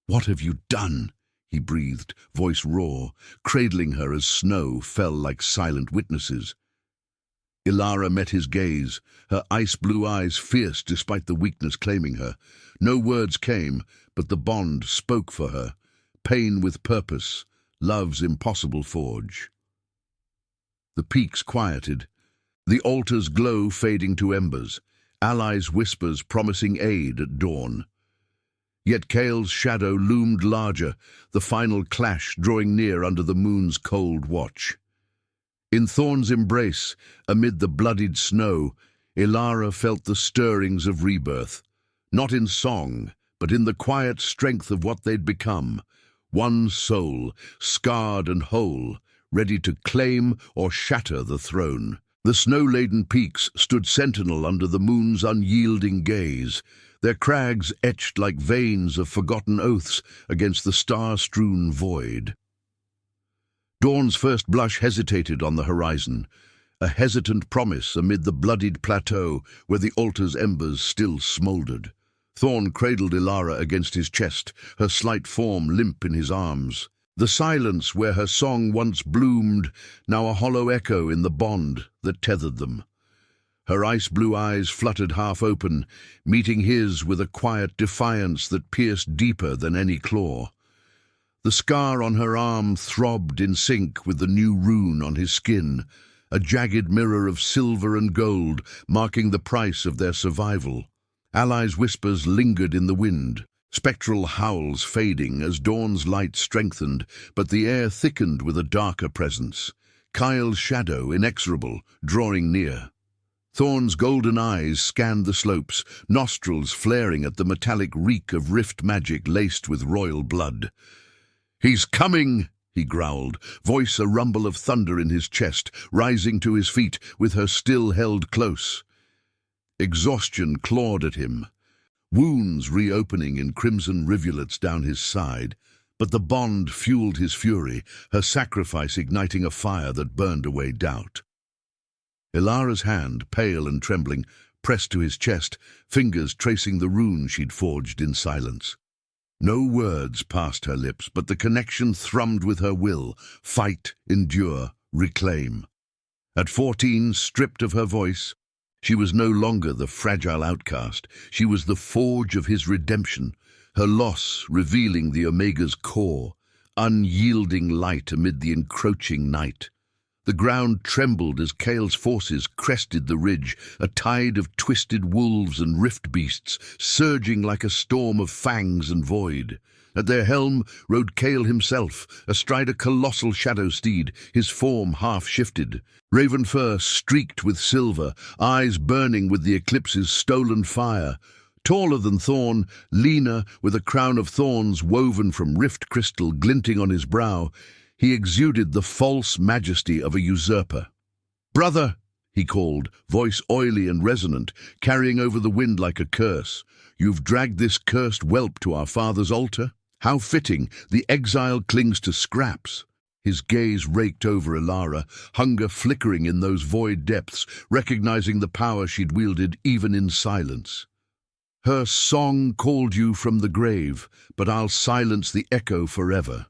"What have you done?" he breathed, voice raw, cradling her as snow fell like silent witnesses. Ilara met his gaze, her ice-blue eyes fierce despite the weakness claiming her. No words came, but the bond spoke for her. Pain with purpose, love's impossible forge. The peaks quieted, the altar's glow fading to embers, allies' whispers promising aid at dawn. Yet Kale's shadow loomed larger, the final clash drawing near under the moon's cold watch. In Thorn's embrace, amid the bloodied snow, Ilara felt the stirrings of rebirth, not in song, but in the quiet strength of what they'd become. One soul, scarred and whole, ready to claim or shatter the throne. The snow-laden peaks stood sentinel under the moon's unyielding gaze, their crags etched like veins of forgotten oaths against the star-strewn void. Dawn's first blush hesitated on the horizon, a hesitant promise amid the bloodied plateau where the altar's embers still smouldered. Thorn cradled Ilara against his chest, her slight form limp in his arms. The silence where her song once bloomed, now a hollow echo in the bond that tethered them. Her ice-blue eyes fluttered half open, meeting his with a quiet defiance that pierced deeper than any claw. The scar on her arm throbbed in sync with the new rune on his skin, a jagged mirror of silver and gold marking the price of their survival. Allies' whispers lingered in the wind, spectral howls fading as dawn's light strengthened, but the air thickened with a darker presence. Kyle's shadow, inexorable, drawing near. Thorn's golden eyes scanned the slopes, nostrils flaring at the metallic reek of rift magic laced with royal blood. "He's coming!" he growled, voice a rumble of thunder in his chest, rising to his feet with her still held close. Exhaustion clawed at him, wounds reopening in crimson rivulets down his side, but the bond fueled his fury, her sacrifice igniting a fire that burned away doubt. Ilara's hand, pale and trembling, pressed to his chest, fingers tracing the rune she'd forged in silence. No words passed her lips, but the connection thrummed with her will: fight, endure, reclaim. At 14, stripped of her voice, she was no longer the fragile outcast. She was the forge of his redemption, her loss revealing the Omega's core, unyielding light amid the encroaching night. The ground trembled as Kale's forces crested the ridge, a tide of twisted wolves and rift beasts, surging like a storm of fangs and void. At their helm rode Kale himself, astride a colossal shadow steed, his form half-shifted. Raven fur streaked with silver, eyes burning with the eclipse's stolen fire. Taller than Thorn, leaner, with a crown of thorns woven from rift crystal glinting on his brow, he exuded the false majesty of a usurper. "Brother," he called, voice oily and resonant, carrying over the wind like a curse. "You've dragged this cursed whelp to our father's altar? How fitting, the exile clings to scraps." His gaze raked over Ilara, hunger flickering in those void depths, recognizing the power she'd wielded even in silence. "Her song called you from the grave, but I'll silence the echo forever."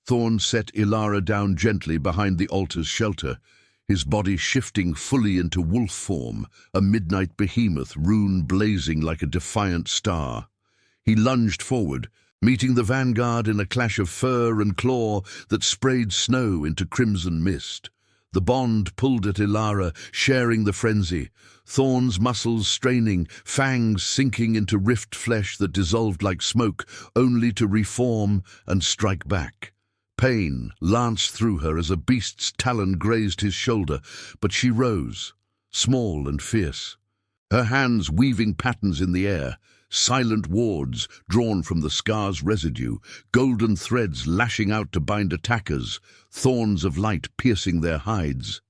Thorn set Ilara down gently behind the altar's shelter, his body shifting fully into wolf form, a midnight behemoth, rune blazing like a defiant star. He lunged forward, meeting the vanguard in a clash of fur and claw that sprayed snow into crimson mist. The bond pulled at Ilara, sharing the frenzy, Thorn's muscles straining, fangs sinking into rift flesh that dissolved like smoke, only to reform and strike back. Pain lanced through her as a beast's talon grazed his shoulder, but she rose, small and fierce, her hands weaving patterns in the air, silent wards drawn from the scar's residue, golden threads lashing out to bind attackers, thorns of light piercing their hides.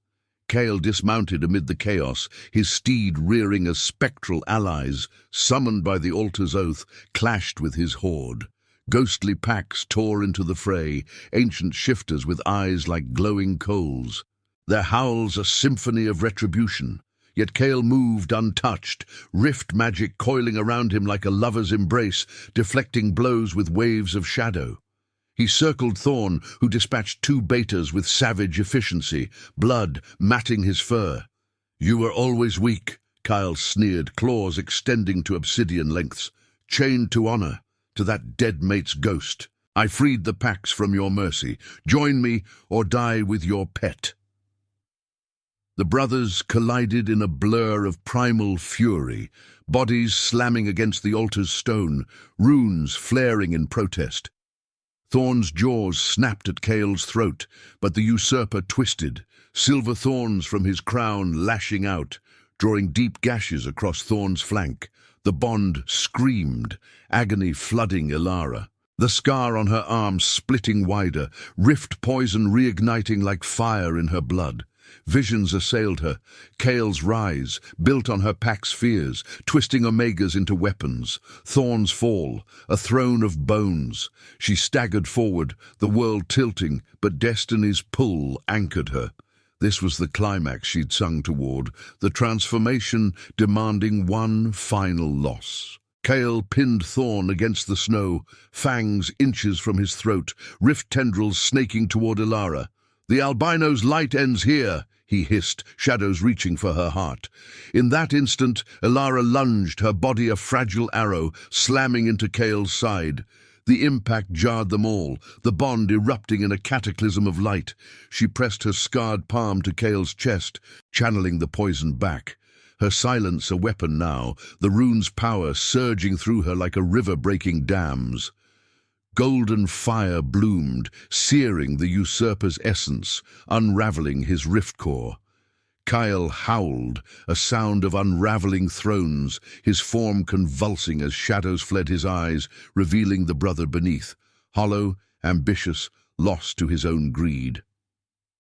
Kale dismounted amid the chaos, his steed rearing as spectral allies, summoned by the altar's oath, clashed with his horde. Ghostly packs tore into the fray, ancient shifters with eyes like glowing coals. Their howls a symphony of retribution. Yet Kale moved untouched, rift magic coiling around him like a lover's embrace, deflecting blows with waves of shadow. He circled Thorn, who dispatched 2 betas with savage efficiency, blood matting his fur. "You were always weak," Kyle sneered, claws extending to obsidian lengths. "Chained to honor, to that dead mate's ghost. I freed the packs from your mercy. Join me or die with your pet." The brothers collided in a blur of primal fury, bodies slamming against the altar's stone, runes flaring in protest. Thorn's jaws snapped at Kale's throat, but the usurper twisted, silver thorns from his crown lashing out, drawing deep gashes across Thorn's flank. The bond screamed, agony flooding Ilara. The scar on her arm splitting wider, rift poison reigniting like fire in her blood. Visions assailed her, Kale's rise, built on her pack's fears, twisting Omegas into weapons. Thorn's fall, a throne of bones. She staggered forward, the world tilting, but destiny's pull anchored her. This was the climax she'd sung toward, the transformation demanding one final loss. Kale pinned Thorn against the snow, fangs inches from his throat, rift tendrils snaking toward Ilara. "The Albino's light ends here," he hissed, shadows reaching for her heart. In that instant, Ilara lunged, her body a fragile arrow, slamming into Kale's side. The impact jarred them all, the bond erupting in a cataclysm of light. She pressed her scarred palm to Kale's chest, channeling the poison back. Her silence a weapon now, the rune's power surging through her like a river breaking dams. Golden fire bloomed, searing the usurper's essence, unraveling his rift core. Kyle howled, a sound of unraveling thrones, his form convulsing as shadows fled his eyes, revealing the brother beneath, hollow, ambitious, lost to his own greed.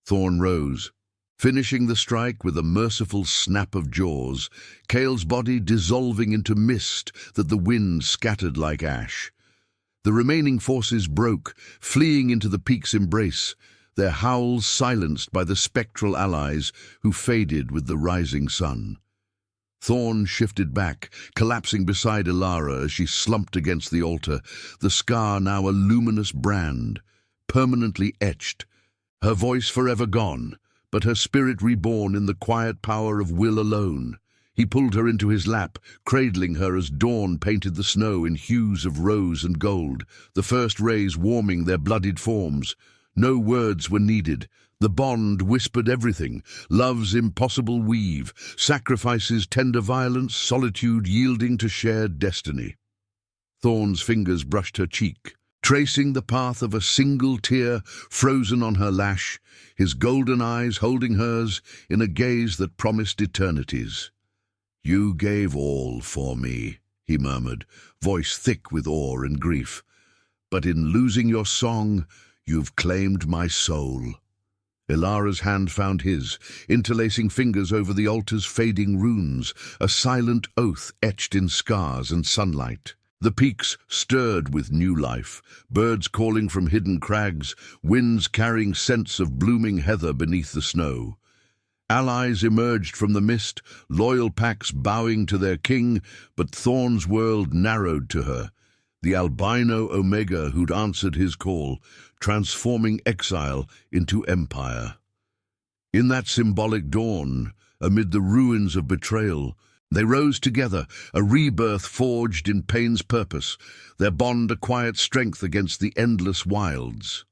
Thorn rose, finishing the strike with a merciful snap of jaws, Kale's body dissolving into mist that the wind scattered like ash. The remaining forces broke, fleeing into the peak's embrace, their howls silenced by the spectral allies who faded with the rising sun. Thorn shifted back, collapsing beside Ilara as she slumped against the altar, the scar now a luminous brand, permanently etched, her voice forever gone, but her spirit reborn in the quiet power of will alone. He pulled her into his lap, cradling her as dawn painted the snow in hues of rose and gold, the first rays warming their bloodied forms. No words were needed. The bond whispered everything, love's impossible weave, sacrifices, tender violence, solitude yielding to shared destiny. Thorn's fingers brushed her cheek, tracing the path of a single tear frozen on her lash, his golden eyes holding hers in a gaze that promised eternities. "You gave all for me," he murmured, voice thick with awe and grief. "But in losing your song, you've claimed my soul." Ilara's hand found his, interlacing fingers over the altar's fading runes, a silent oath etched in scars and sunlight. The peaks stirred with new life, birds calling from hidden crags, winds carrying scents of blooming heather beneath the snow. Allies emerged from the mist, loyal packs bowing to their king, but Thorn's world narrowed to her, the albino Omega who'd answered his call, transforming exile into empire. In that symbolic dawn, amid the ruins of betrayal, they rose together, a rebirth forged in pain's purpose, their bond a quiet strength against the endless wilds.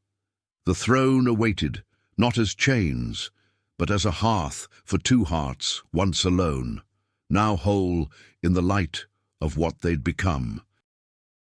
The throne awaited, not as chains, but as a hearth for two hearts, once alone, now whole in the light of what they'd become.